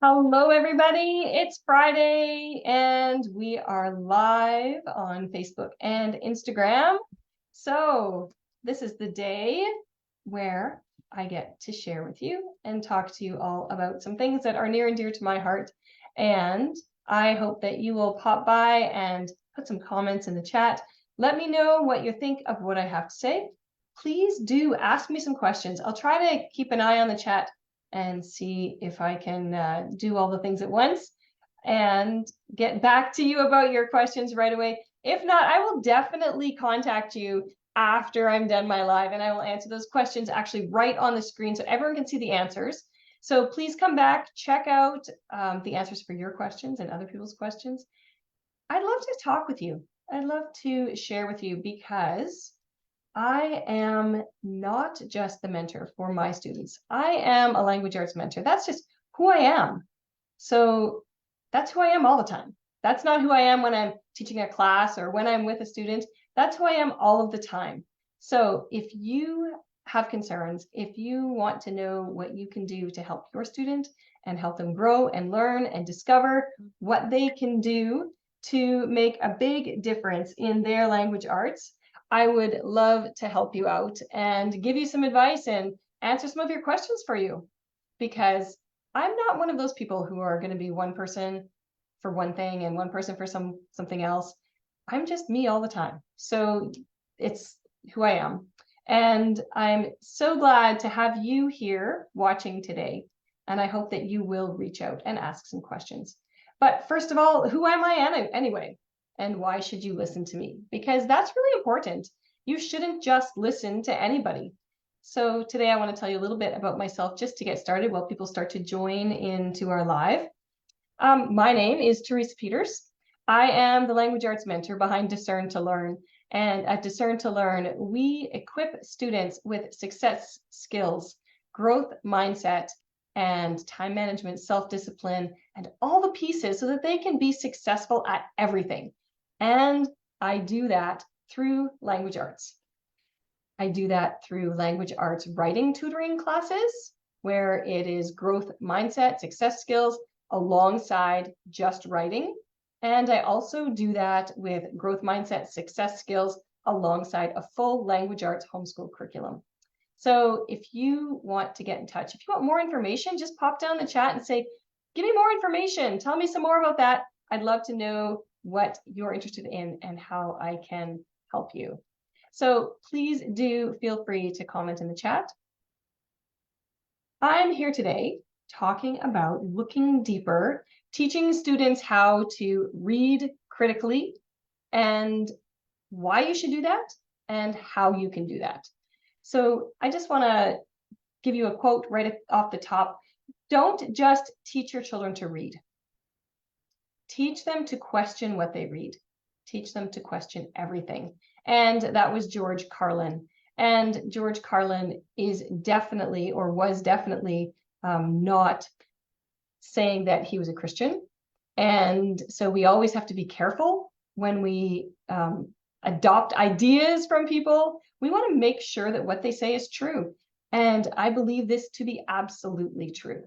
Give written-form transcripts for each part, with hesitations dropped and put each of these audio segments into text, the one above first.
Hello, everybody. It's Friday and we are live on Facebook and Instagram. So this is the day where I get to share with you and talk to you all about some things that are near and dear to my heart. And I hope that you will pop by and put some comments in the chat. Let me know what you think of what I have to say. Please do ask me some questions. I'll try to keep an eye on the chat and see if I can do all the things at once and get back to you about your questions right away. If not, I will definitely contact you after I'm done my live, and I will answer those questions actually right on the screen so everyone can see the answers. So please come back, check out the answers for your questions and other people's questions. I'd love to talk with you. I'd love to share with you because I am not just the mentor for my students. I am a language arts mentor. That's just who I am. So that's who I am all the time. That's not who I am when I'm teaching a class or when I'm with a student. That's who I am all of the time. So if you have concerns, if you want to know what you can do to help your student and help them grow and learn and discover what they can do to make a big difference in their language arts, I would love to help you out and give you some advice and answer some of your questions for you, because I'm not one of those people who are going to be one person for one thing and one person for something else. I'm just me all the time. So it's who I am. And I'm so glad to have you here watching today. And I hope that you will reach out and ask some questions. But first of all, who am I anyway? And why should you listen to me? Because that's really important. You shouldn't just listen to anybody. So today I want to tell you a little bit about myself just to get started while people start to join into our live. My name is Teresa Peters. I am the language arts mentor behind Discern to Learn. And at Discern to Learn, we equip students with success skills, growth mindset, and time management, self-discipline, and all the pieces so that they can be successful at everything. And I do that through language arts. I do that through language arts writing tutoring classes, where it is growth mindset, success skills, alongside just writing. And I also do that with growth mindset, success skills, alongside a full language arts homeschool curriculum. So if you want to get in touch, if you want more information, just pop down the chat and say, give me more information. Tell me some more about that. I'd love to know what you're interested in and how I can help you. So please do feel free to comment in the chat. I'm here today talking about looking deeper, teaching students how to read critically and why you should do that and how you can do that. So I just want to give you a quote right off the top. Don't just teach your children to read. Teach them to question what they read. Teach them to question everything. And that was George Carlin. And George Carlin is definitely, or was definitely, not saying that he was a Christian. And so we always have to be careful when we adopt ideas from people. We want to make sure that what they say is true. And I believe this to be absolutely true.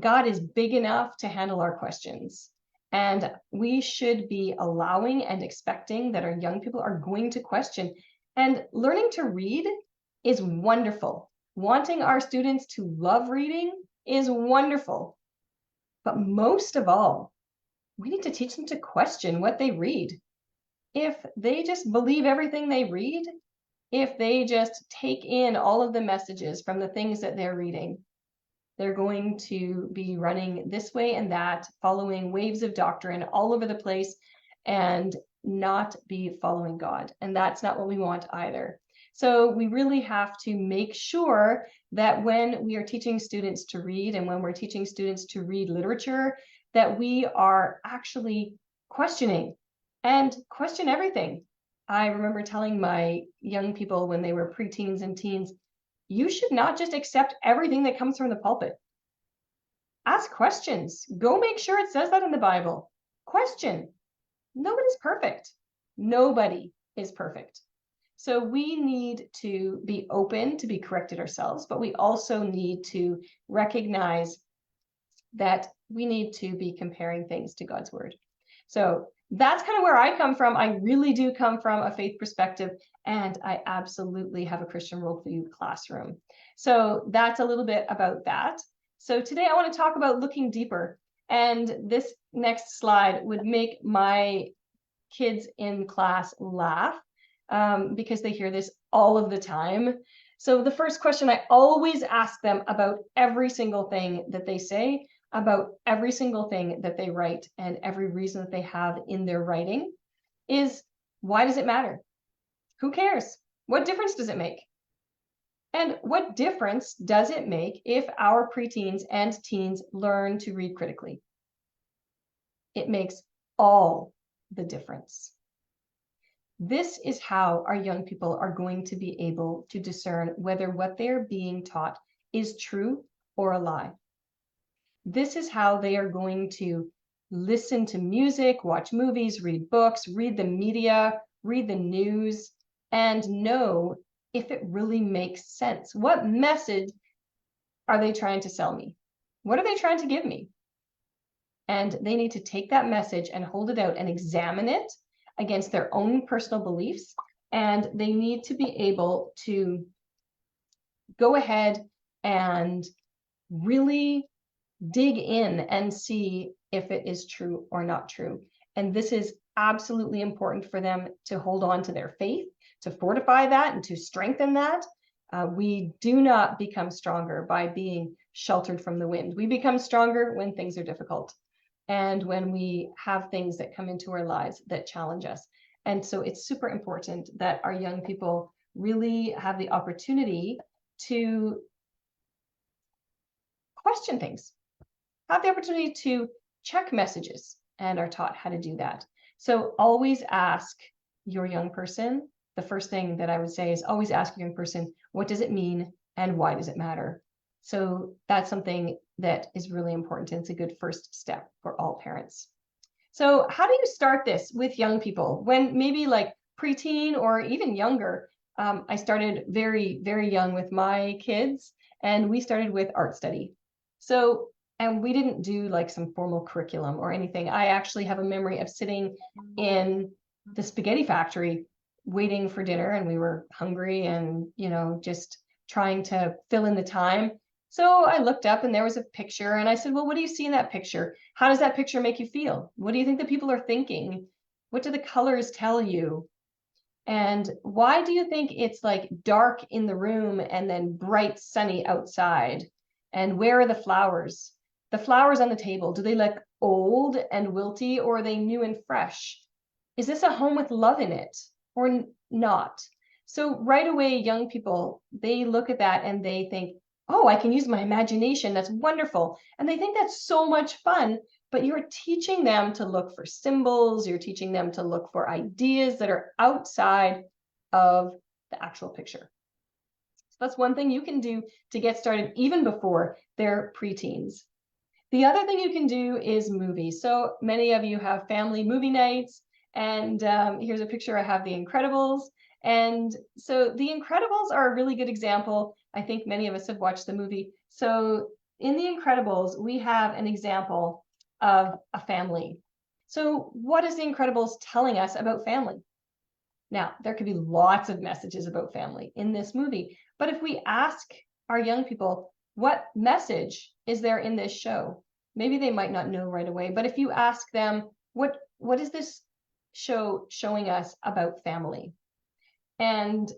God is big enough to handle our questions. And we should be allowing and expecting that our young people are going to question. And learning to read is wonderful. Wanting our students to love reading is wonderful. But most of all, we need to teach them to question what they read. If they just believe everything they read, if they just take in all of the messages from the things that they're reading, they're going to be running this way and that, following waves of doctrine all over the place and not be following God. And that's not what we want either. So we really have to make sure that when we are teaching students to read and when we're teaching students to read literature, that we are actually questioning and question everything. I remember telling my young people when they were preteens and teens, you should not just accept everything that comes from the pulpit. Ask questions. Go make sure it says that in the Bible. Question. Nobody's perfect. Nobody is perfect. So we need to be open to be corrected ourselves, but we also need to recognize that we need to be comparing things to God's word. So that's kind of where I come from. I really do come from a faith perspective, and I absolutely have a Christian worldview classroom. So that's a little bit about that. So today I want to talk about looking deeper. And this next slide would make my kids in class laugh because they hear this all of the time. So the first question I always ask them about every single thing that they say, about every single thing that they write, and every reason that they have in their writing is, why does it matter? Who cares? What difference does it make? And what difference does it make if our preteens and teens learn to read critically? It makes all the difference. This is how our young people are going to be able to discern whether what they're being taught is true or a lie. This is how they are going to listen to music, watch movies, read books, read the media, read the news, and know if it really makes sense. What message are they trying to sell me? What are they trying to give me? And they need to take that message and hold it out and examine it against their own personal beliefs. And they need to be able to go ahead and really dig in and see if it is true or not true. And this is absolutely important for them to hold on to their faith, to fortify that and to strengthen that. We do not become stronger by being sheltered from the wind. We become stronger when things are difficult and when we have things that come into our lives that challenge us. And so it's super important that our young people really have the opportunity to question things, have the opportunity to check messages, and are taught how to do that. So always ask your young person. The first thing that I would say is always ask your young person, what does it mean and why does it matter? So that's something that is really important, and it's a good first step for all parents. So how do you start this with young people when maybe like preteen or even younger? I started very, very young with my kids, and we started with art study. So, and we didn't do like some formal curriculum or anything. I actually have a memory of sitting in the spaghetti factory waiting for dinner, and we were hungry and, you know, just trying to fill in the time. So I looked up and there was a picture, and I said, well, what do you see in that picture? How does that picture make you feel? What do you think the people are thinking? What do the colors tell you? And why do you think it's like dark in the room and then bright sunny outside? And where are the flowers? The flowers on the table, do they look old and wilty, or are they new and fresh? Is this a home with love in it or not? So right away, young people, they look at that and they think, oh, I can use my imagination. That's wonderful. And they think that's so much fun, but you're teaching them to look for symbols. You're teaching them to look for ideas that are outside of the actual picture. So that's one thing you can do to get started even before they're preteens. The other thing you can do is movies. So many of you have family movie nights, and here's a picture. I have The Incredibles. And so The Incredibles are a really good example. I think many of us have watched the movie. So in The Incredibles, we have an example of a family. So what is The Incredibles telling us about family? Now, there could be lots of messages about family in this movie, but if we ask our young people, what message is there in this show? Maybe they might not know right away, but if you ask them, what is this show showing us about family? And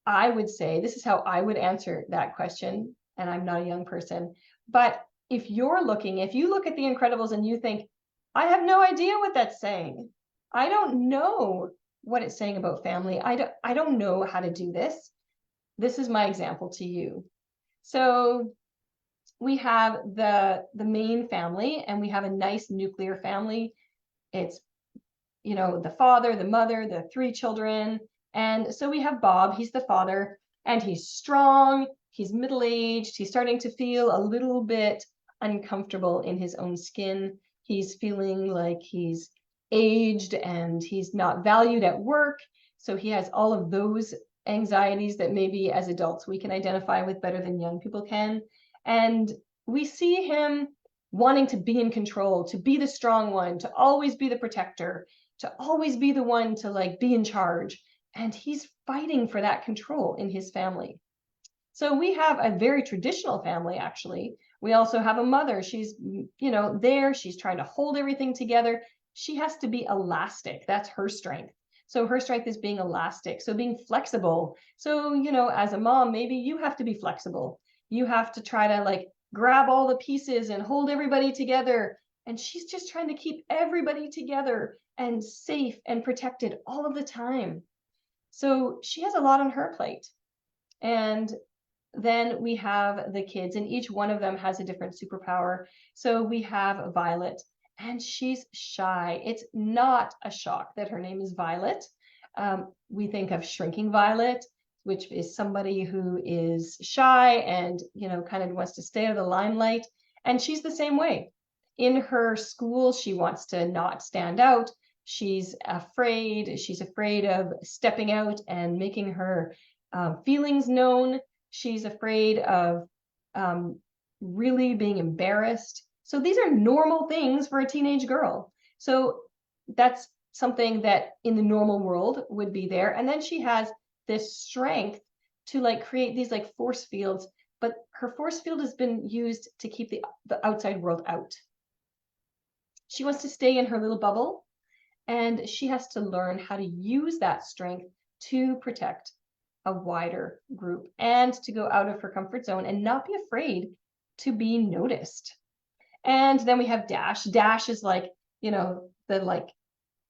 I would say, this is how I would answer that question, and I'm not a young person, but if you look at The Incredibles and you think, I have no idea what that's saying. I don't know what it's saying about family. I don't know how to do this. This is my example to you. So we have the main family, and we have a nice nuclear family. It's, you know, the father, the mother, the 3 children. And so we have Bob, he's the father, and he's strong, he's middle-aged, he's starting to feel a little bit uncomfortable in his own skin. He's feeling like he's aged and he's not valued at work. So he has all of those anxieties that maybe as adults we can identify with better than young people can. And we see him wanting to be in control, to be the strong one, to always be the protector, to always be the one to like be in charge. And he's fighting for that control in his family. So we have a very traditional family, actually. We also have a mother. She's, there. She's trying to hold everything together. She has to be elastic. That's her strength. So her strength is being elastic. So being flexible. So, as a mom, maybe you have to be flexible. You have to try to like grab all the pieces and hold everybody together. And she's just trying to keep everybody together and safe and protected all of the time. So she has a lot on her plate. And then we have the kids, and each one of them has a different superpower. So we have Violet, and she's shy. It's not a shock that her name is Violet. We think of Shrinking Violet, which is somebody who is shy and, kind of wants to stay out of the limelight. And she's the same way. In her school, she wants to not stand out. She's afraid. She's afraid of stepping out and making her feelings known. She's afraid of really being embarrassed. So these are normal things for a teenage girl. So that's something that in the normal world would be there. And then she has this strength to like create these like force fields, but her force field has been used to keep the outside world out. She wants to stay in her little bubble, and she has to learn how to use that strength to protect a wider group and to go out of her comfort zone and not be afraid to be noticed. And then we have Dash. Dash is like, the like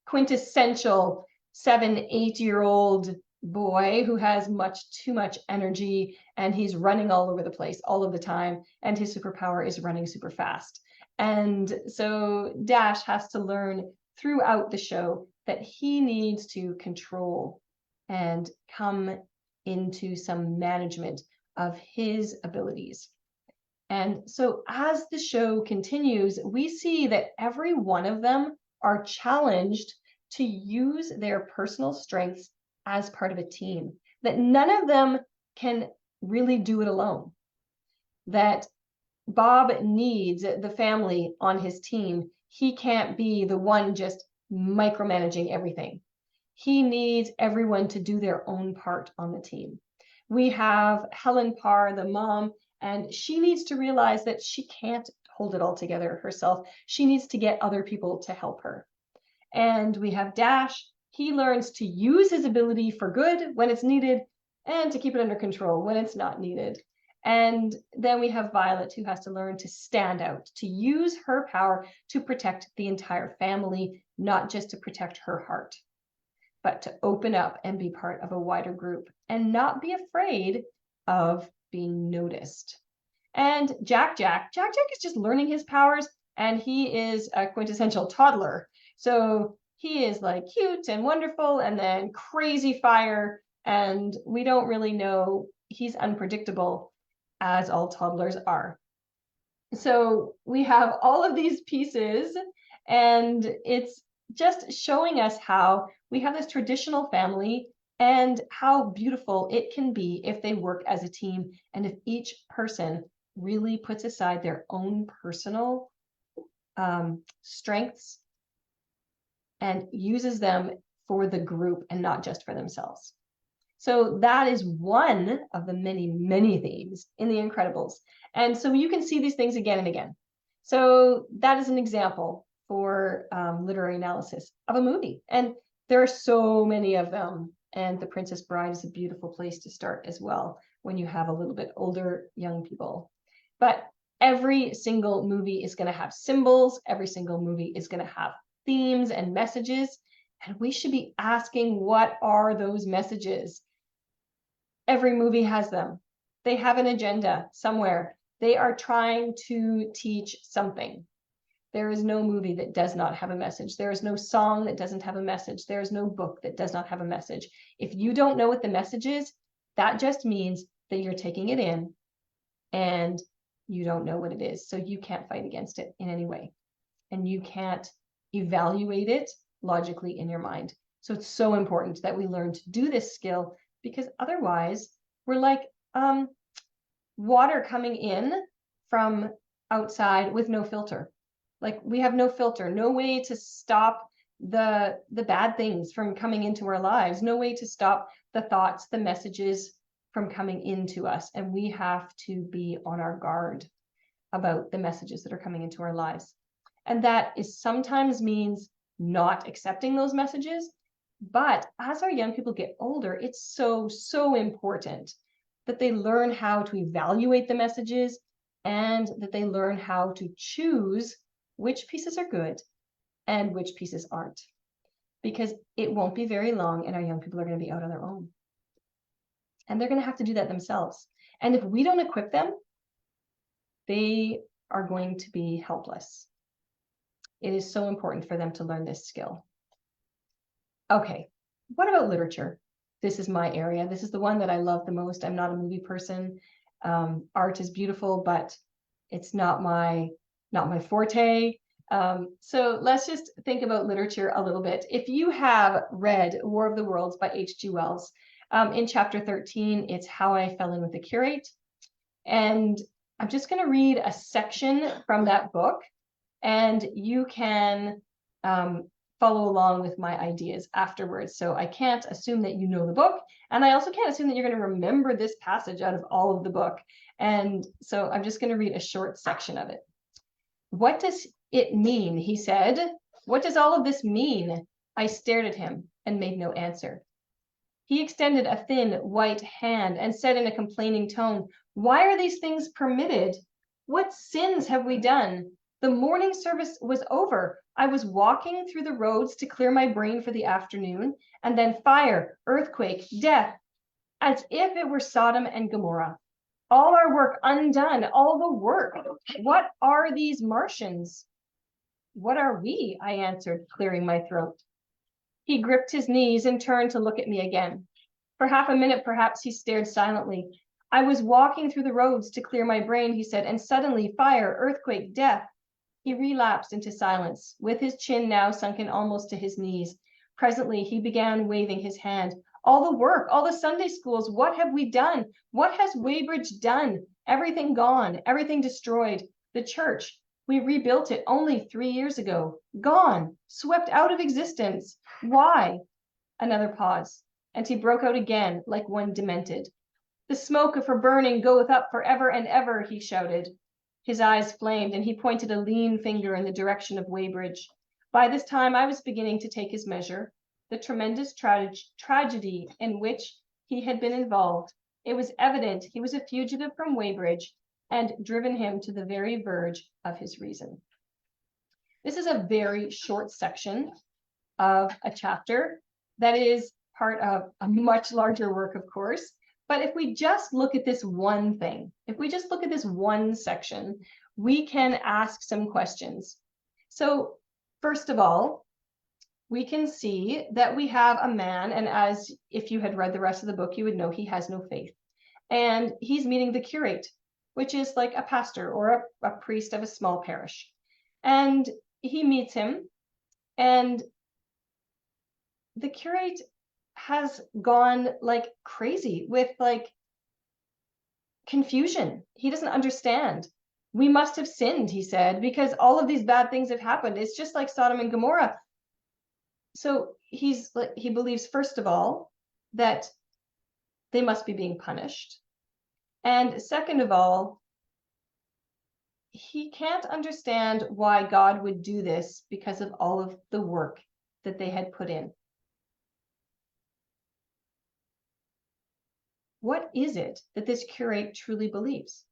quintessential 7-8-year-old boy who has too much energy, and he's running all over the place all of the time, and his superpower is running super fast. And so Dash has to learn throughout the show that he needs to control and come into some management of his abilities. And so as the show continues, we see that every one of them are challenged to use their personal strengths as part of a team, that none of them can really do it alone, that Bob needs the family on his team. He can't be the one just micromanaging everything. He needs everyone to do their own part on the team. We have Helen Parr, the mom, and she needs to realize that she can't hold it all together herself. She needs to get other people to help her. And we have Dash. He learns to use his ability for good when it's needed and to keep it under control when it's not needed. And then we have Violet, who has to learn to stand out, to use her power to protect the entire family, not just to protect her heart, but to open up and be part of a wider group and not be afraid of being noticed. And Jack is just learning his powers, and he is a quintessential toddler. So he is like cute and wonderful, and then crazy fire, and we don't really know. He's unpredictable, as all toddlers are. So we have all of these pieces, and it's just showing us how we have this traditional family and how beautiful it can be if they work as a team, and if each person really puts aside their own personal strengths and uses them for the group and not just for themselves. So that is one of the many, many themes in The Incredibles. And so you can see these things again and again. So that is an example for literary analysis of a movie. And there are so many of them. And The Princess Bride is a beautiful place to start as well when you have a little bit older young people. But every single movie is going to have symbols. Every single movie is going to have themes and messages. And we should be asking, what are those messages? Every movie has them. They have an agenda somewhere. They are trying to teach something. There is no movie that does not have a message. There is no song that doesn't have a message. There is no book that does not have a message. If you don't know what the message is, that just means that you're taking it in and you don't know what it is. So you can't fight against it in any way. And you can't evaluate it logically in your mind. So it's so important that we learn to do this skill, because otherwise we're like water coming in from outside with no filter. Like, we have no filter, no way to stop the bad things from coming into our lives, no way to stop the thoughts, the messages from coming into us. And we have to be on our guard about the messages that are coming into our lives. And that is sometimes means not accepting those messages. But as our young people get older, it's so important that they learn how to evaluate the messages and that they learn how to choose which pieces are good and which pieces aren't. Because it won't be very long and our young people are going to be out on their own. And they're going to have to do that themselves. And if we don't equip them, they are going to be helpless. It is so important for them to learn this skill. Okay, what about literature? This is my area. This is the one that I love the most. I'm not a movie person. Art is beautiful, but it's not my forte. So let's just think about literature a little bit. If you have read War of the Worlds by H.G. Wells, in chapter 13, it's How I Fell in with a Curate. And I'm just going to read a section from that book, and you can follow along with my ideas afterwards. So I can't assume that you know the book, and I also can't assume that you're going to remember this passage out of all of the book. And so I'm just going to read a short section of it. "What does it mean?" he said. "What does all of this mean?" I stared at him and made no answer. He extended a thin white hand and said in a complaining tone, "Why are these things permitted? What sins have we done? The morning service was over. I was walking through the roads to clear my brain for the afternoon, and then fire, earthquake, death, as if it were Sodom and Gomorrah. All our work undone, all the work. What are these Martians?" "What are we?" I answered, clearing my throat. He gripped his knees and turned to look at me again. For half a minute, perhaps, he stared silently. "I was walking through the roads to clear my brain," he said, "and suddenly fire, earthquake, death." He relapsed into silence, with his chin now sunken almost to his knees. Presently, he began waving his hand. "All the work, all the Sunday schools, what have we done? What has Weybridge done? Everything gone, everything destroyed. The church, we rebuilt it only 3 years ago. Gone, swept out of existence. Why?" Another pause, and he broke out again like one demented. "The smoke of her burning goeth up for ever and ever," he shouted. His eyes flamed, and he pointed a lean finger in the direction of Weybridge. By this time, I was beginning to take his measure, the tremendous tragedy in which he had been involved. It was evident he was a fugitive from Weybridge, and driven him to the very verge of his reason. This is a very short section of a chapter that is part of a much larger work, of course. But if we just look at this one thing, if we just look at this one section, we can ask some questions. So first of all, we can see that we have a man, and as if you had read the rest of the book, you would know he has no faith. And he's meeting the curate, which is like a pastor or a priest of a small parish. And he meets him, and the curate has gone like crazy with like confusion. He doesn't understand. "We must have sinned," he said, "because all of these bad things have happened. It's just like Sodom and Gomorrah." So he believes, first of all, that they must be being punished. And second of all, he can't understand why God would do this because of all of the work that they had put in. What is it that this curate truly believes?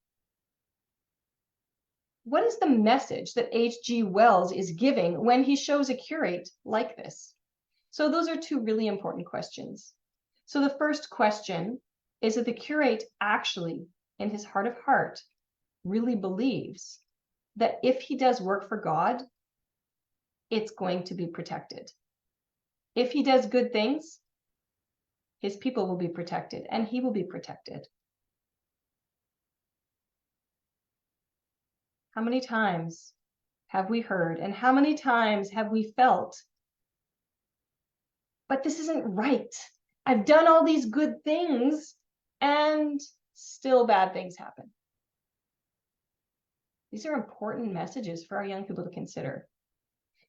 What is the message that H.G. Wells is giving when he shows a curate like this? So those are two really important questions. So the first question is that the curate actually, in his heart of heart, really believes that if he does work for God, it's going to be protected. If he does good things, his people will be protected, and he will be protected. How many times have we heard, and how many times have we felt, but this isn't right. I've done all these good things, and still bad things happen. These are important messages for our young people to consider.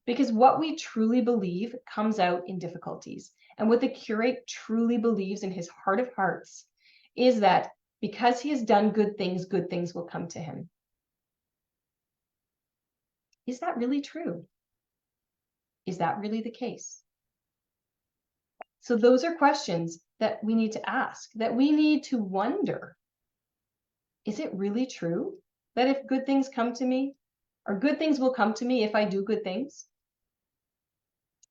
Because what we truly believe comes out in difficulties. And what the curate truly believes in his heart of hearts is that because he has done good things will come to him. Is that really true? Is that really the case? So those are questions that we need to ask, that we need to wonder. Is it really true that if good things come to me, or good things will come to me if I do good things?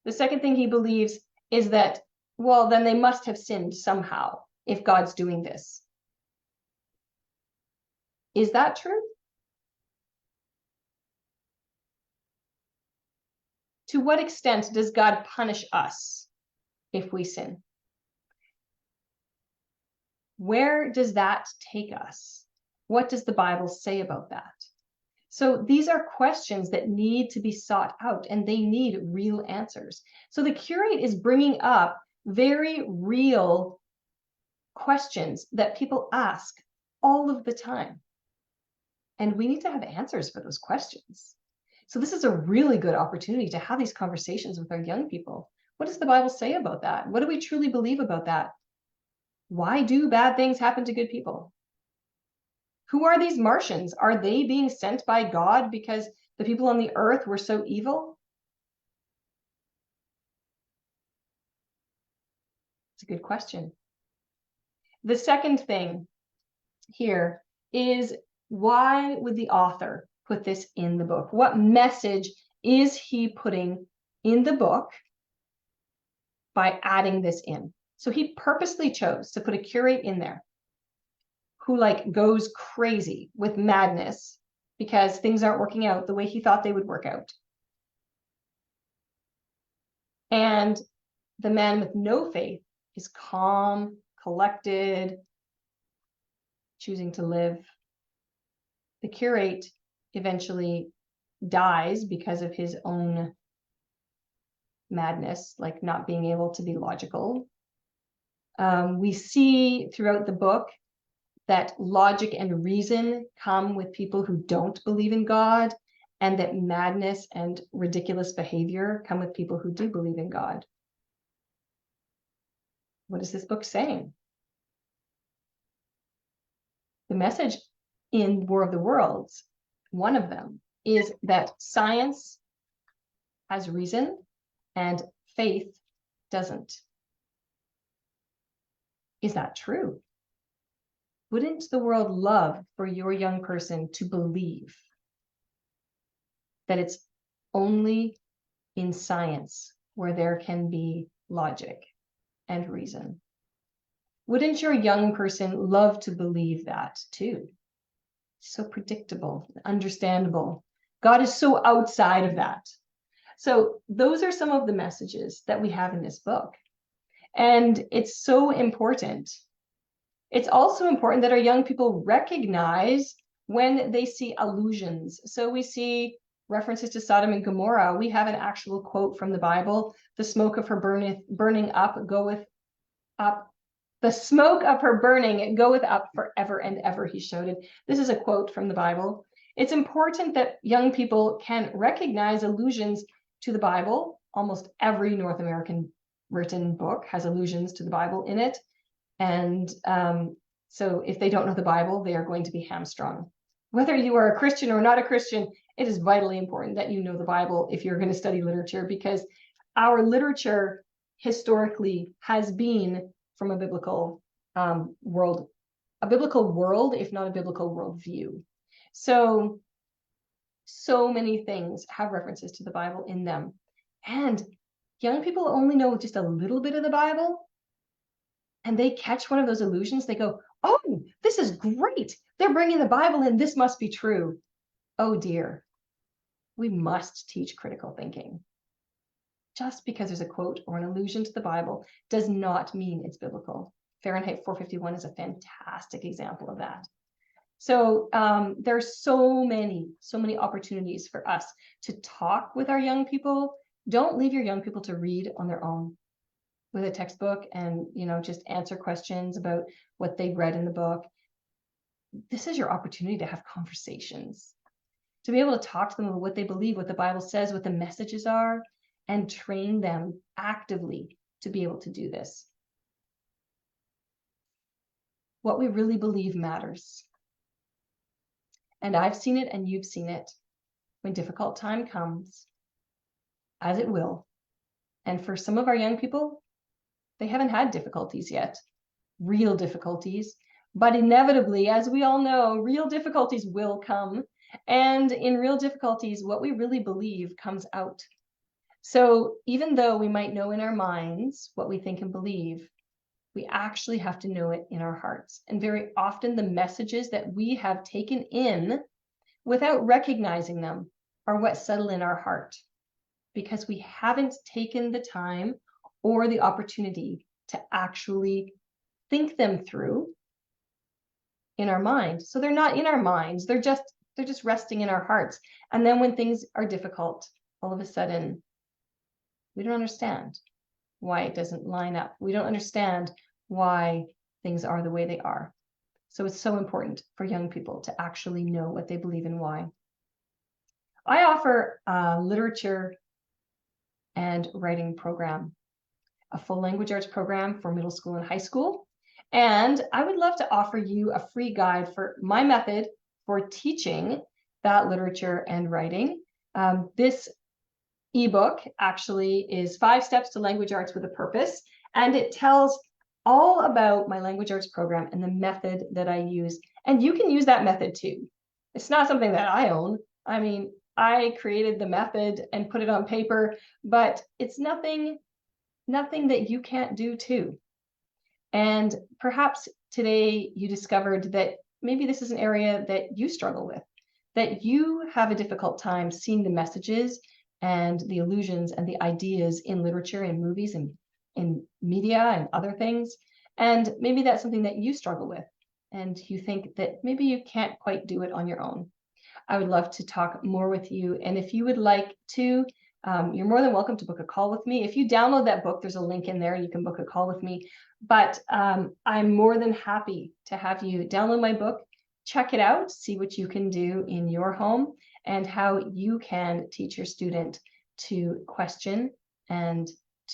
The second thing he believes is that, well, then they must have sinned somehow if God's doing this. Is that true? To what extent does God punish us if we sin? Where does that take us? What does the Bible say about that? So these are questions that need to be sought out, and they need real answers. So the curate is bringing up very real questions that people ask all of the time. And we need to have answers for those questions. So this is a really good opportunity to have these conversations with our young people. What does the Bible say about that? What do we truly believe about that? Why do bad things happen to good people? Who are these Martians? Are they being sent by God because the people on the earth were so evil? It's a good question. The second thing here is, why would the author put this in the book? What message is he putting in the book by adding this in? So he purposely chose to put a curate in there who goes crazy with madness because things aren't working out the way he thought they would work out. And the man with no faith is calm, collected, choosing to live. The curate eventually dies because of his own madness, like not being able to be logical. We see throughout the book that logic and reason come with people who don't believe in God, and that madness and ridiculous behavior come with people who do believe in God. What is this book saying? The message in War of the Worlds, one of them, is that science has reason and faith doesn't. Is that true? Wouldn't the world love for your young person to believe that it's only in science where there can be logic and reason? Wouldn't your young person love to believe that too? So predictable, understandable. God is so outside of that. So those are some of the messages that we have in this book. And it's so important. It's also important that our young people recognize when they see allusions. So we see references to Sodom and Gomorrah. We have an actual quote from the Bible: the smoke of her burning up goeth up. The smoke of her burning goeth up forever and ever, he shouted. This is a quote from the Bible. It's important that young people can recognize allusions to the Bible. Almost every North American written book has allusions to the Bible in it. And so if they don't know the Bible, they are going to be hamstrung. Whether you are a Christian or not a Christian, it is vitally important that you know the Bible if you're going to study literature, because our literature historically has been from a biblical world, if not a biblical worldview. So many things have references to the Bible in them. And young people only know just a little bit of the Bible, and they catch one of those allusions. They go, oh, this is great. They're bringing the Bible in. This must be true. Oh dear. We must teach critical thinking. Just because there's a quote or an allusion to the Bible does not mean it's biblical. Fahrenheit 451 is a fantastic example of that. So there's so many opportunities for us to talk with our young people. Don't leave your young people to read on their own with a textbook and, just answer questions about what they've read in the book. This is your opportunity to have conversations. to be able to talk to them about what they believe, what the Bible says, what the messages are, and train them actively to be able to do this. What we really believe matters. And I've seen it and you've seen it. When difficult time comes, as it will, and for some of our young people, they haven't had difficulties yet, real difficulties, but inevitably, as we all know, real difficulties will come. And in real difficulties, what we really believe comes out. So even though we might know in our minds what we think and believe, we actually have to know it in our hearts. And very often the messages that we have taken in without recognizing them are what settle in our heart, because we haven't taken the time or the opportunity to actually think them through in our mind. So they're not in our minds, they're just resting in our hearts. And then when things are difficult, all of a sudden, we don't understand why it doesn't line up. We don't understand why things are the way they are. So it's so important for young people to actually know what they believe and why. I offer a literature and writing program, a full language arts program for middle school and high school. And I would love to offer you a free guide for my method for teaching that literature and writing. This ebook actually is 5 Steps to Language Arts with a Purpose, and it tells all about my language arts program and the method that I use. And you can use that method too. It's not something that I own. I mean, I created the method and put it on paper, but it's nothing that you can't do too. And perhaps today you discovered that maybe this is an area that you struggle with, that you have a difficult time seeing the messages and the illusions and the ideas in literature and movies and in media and other things. And maybe that's something that you struggle with, and you think that maybe you can't quite do it on your own. I would love to talk more with you. And if you would like to, you're more than welcome to book a call with me. If you download that book, there's a link in there. You can book a call with me. But I'm more than happy to have you download my book, check it out, see what you can do in your home and how you can teach your student to question and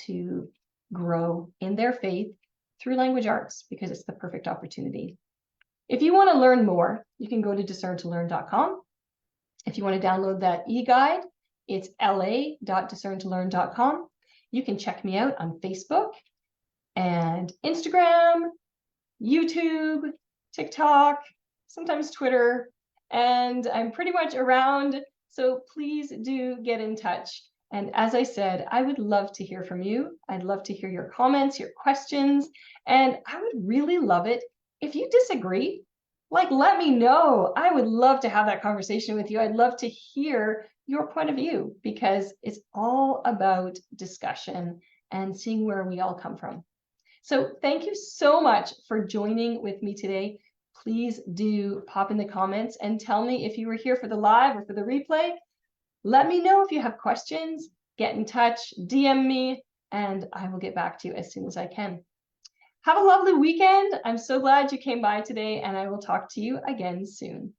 to grow in their faith through language arts, because it's the perfect opportunity. If you want to learn more, you can go to discerntolearn.com. If you want to download that e-guide, it's la.discerntolearn.com. You can check me out on Facebook and Instagram, YouTube, TikTok, sometimes Twitter, and I'm pretty much around, so please do get in touch. And as I said, I would love to hear from you. I'd love to hear your comments, your questions, and I would really love it if you disagree. Like, let me know. I would love to have that conversation with you. I'd love to hear your point of view, because it's all about discussion and seeing where we all come from. So thank you so much for joining with me today. Please do pop in the comments and tell me if you were here for the live or for the replay. Let me know if you have questions, get in touch, DM me, and I will get back to you as soon as I can. Have a lovely weekend. I'm so glad you came by today, and I will talk to you again soon.